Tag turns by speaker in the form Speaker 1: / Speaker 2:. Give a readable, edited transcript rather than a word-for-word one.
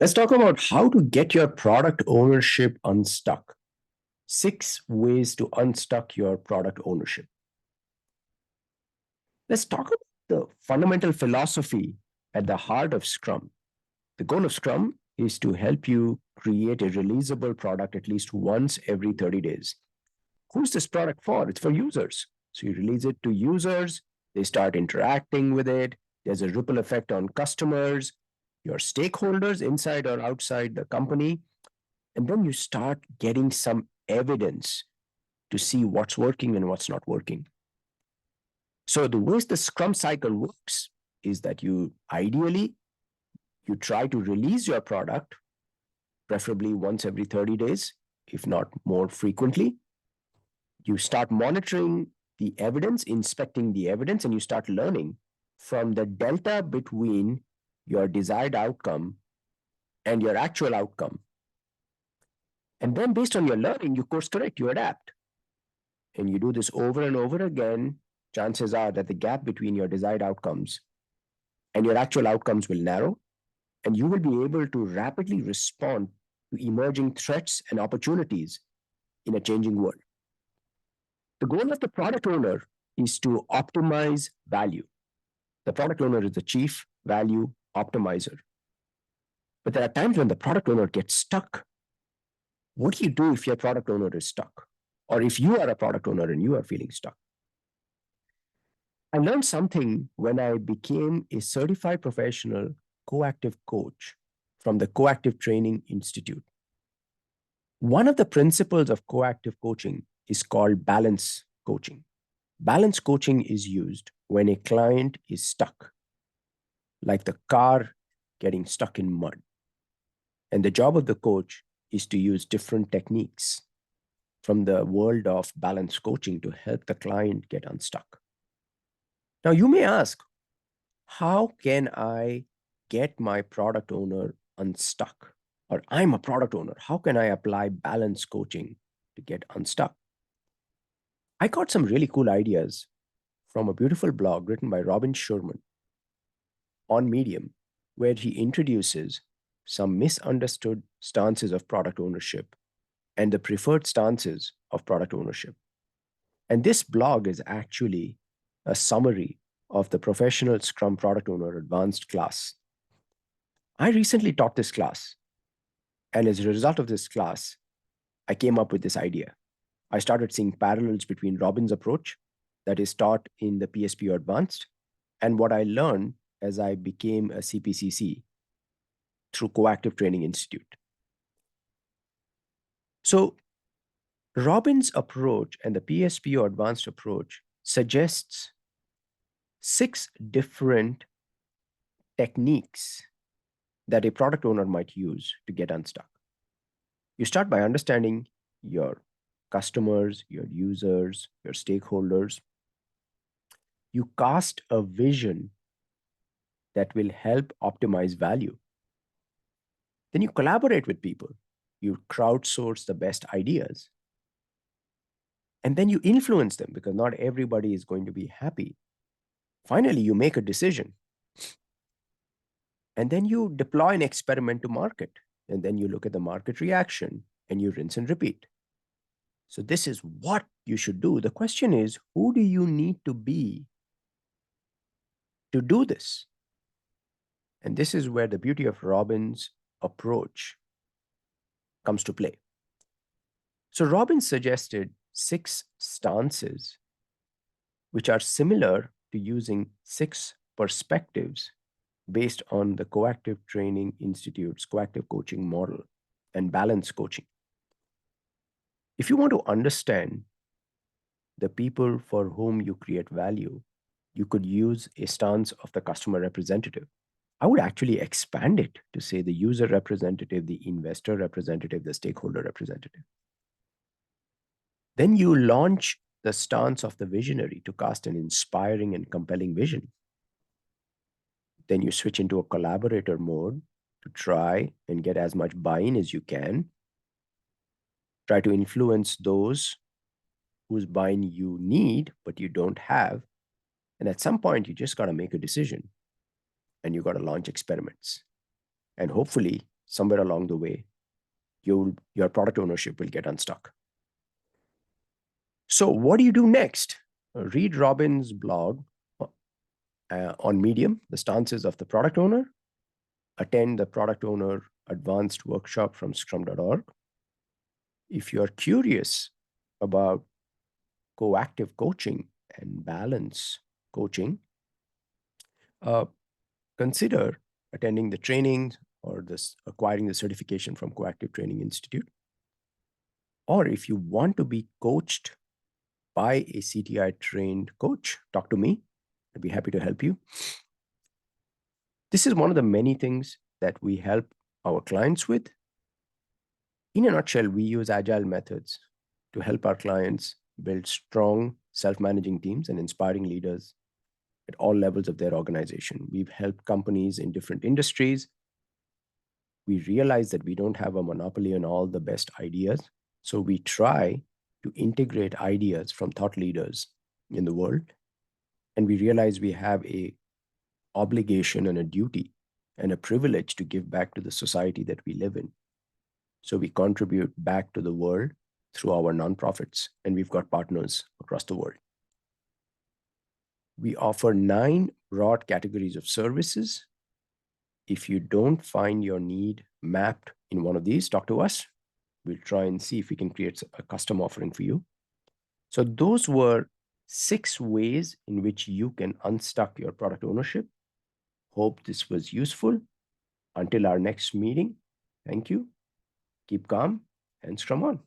Speaker 1: Let's talk about how to get your product ownership unstuck. 6 ways to unstuck your product ownership. Let's talk about the fundamental philosophy at the heart of Scrum. The goal of Scrum is to help you create a releasable product at least once every 30 days. Who's this product for? It's for users. So you release it to users, they start interacting with it. There's a ripple effect on customers, your stakeholders inside or outside the company. And then you start getting some evidence to see what's working and what's not working. So the way the Scrum cycle works is that you try to release your product, preferably once every 30 days, if not more frequently. You start monitoring the evidence, inspecting the evidence, and you start learning from the delta between your desired outcome and your actual outcome. And then based on your learning, you course correct, you adapt. And you do this over and over again, chances are that the gap between your desired outcomes and your actual outcomes will narrow, and you will be able to rapidly respond to emerging threats and opportunities in a changing world. The goal of the product owner is to optimize value. The product owner is the chief value optimizer. But there are times when the product owner gets stuck. What do you do if your product owner is stuck? Or if you are a product owner and you are feeling stuck? I learned something when I became a certified professional coactive coach from the Coactive Training Institute. One of the principles of coactive coaching is called balance coaching. Balance coaching is used when a client is stuck, like the car getting stuck in mud. And the job of the coach is to use different techniques from the world of balance coaching to help the client get unstuck. Now, you may ask, how can I get my product owner unstuck? Or I'm a product owner. How can I apply balance coaching to get unstuck? I got some really cool ideas from a beautiful blog written by Robin Sherman on Medium, where he introduces some misunderstood stances of product ownership and the preferred stances of product ownership. And this blog is actually a summary of the Professional Scrum Product Owner Advanced class. I recently taught this class, and as a result of this class, I came up with this idea. I started seeing parallels between Robin's approach that is taught in the PSPO Advanced and what I learned as I became a CPCC through Coactive Training Institute. So Robin's approach and the PSPO Advanced approach suggests 6 different techniques that a product owner might use to get unstuck. You start by understanding your customers, your users, your stakeholders. You cast a vision that will help optimize value. Then you collaborate with people. You crowdsource the best ideas. And then you influence them because not everybody is going to be happy. Finally, you make a decision. And then you deploy an experiment to market. And then you look at the market reaction and you rinse and repeat. So this is what you should do. The question is, who do you need to be to do this? And this is where the beauty of Robin's approach comes to play. So Robin suggested 6 stances, which are similar to using 6 perspectives based on the Coactive Training Institute's coactive coaching model and balance coaching. If you want to understand the people for whom you create value, you could use a stance of the customer representative. I would actually expand it to say the user representative, the investor representative, the stakeholder representative. Then you launch the stance of the visionary to cast an inspiring and compelling vision. Then you switch into a collaborator mode to try and get as much buy-in as you can. Try to influence those whose buy-in you need, but you don't have. And at some point, you just got to make a decision and you got to launch experiments. And hopefully somewhere along the way, your product ownership will get unstuck. So what do you do next? Read Robin's blog on Medium, The Stances of the Product Owner. Attend the Product Owner Advanced Workshop from scrum.org. If you're curious about coactive coaching and balance coaching, consider attending the training or acquiring the certification from Coactive Training Institute. Or if you want to be coached by a CTI trained coach, talk to me. I'd be happy to help you. This is one of the many things that we help our clients with. In a nutshell, we use Agile methods to help our clients build strong self-managing teams and inspiring leaders at all levels of their organization. We've helped companies in different industries. We realize that we don't have a monopoly on all the best ideas. So we try to integrate ideas from thought leaders in the world. And we realize we have a obligation and a duty and a privilege to give back to the society that we live in. So we contribute back to the world through our nonprofits, and we've got partners across the world. We offer 9 broad categories of services. If you don't find your need mapped in one of these, talk to us. We'll try and see if we can create a custom offering for you. So those were 6 ways in which you can unstuck your product ownership. Hope this was useful. Until our next meeting, thank you. Keep calm and scrum on.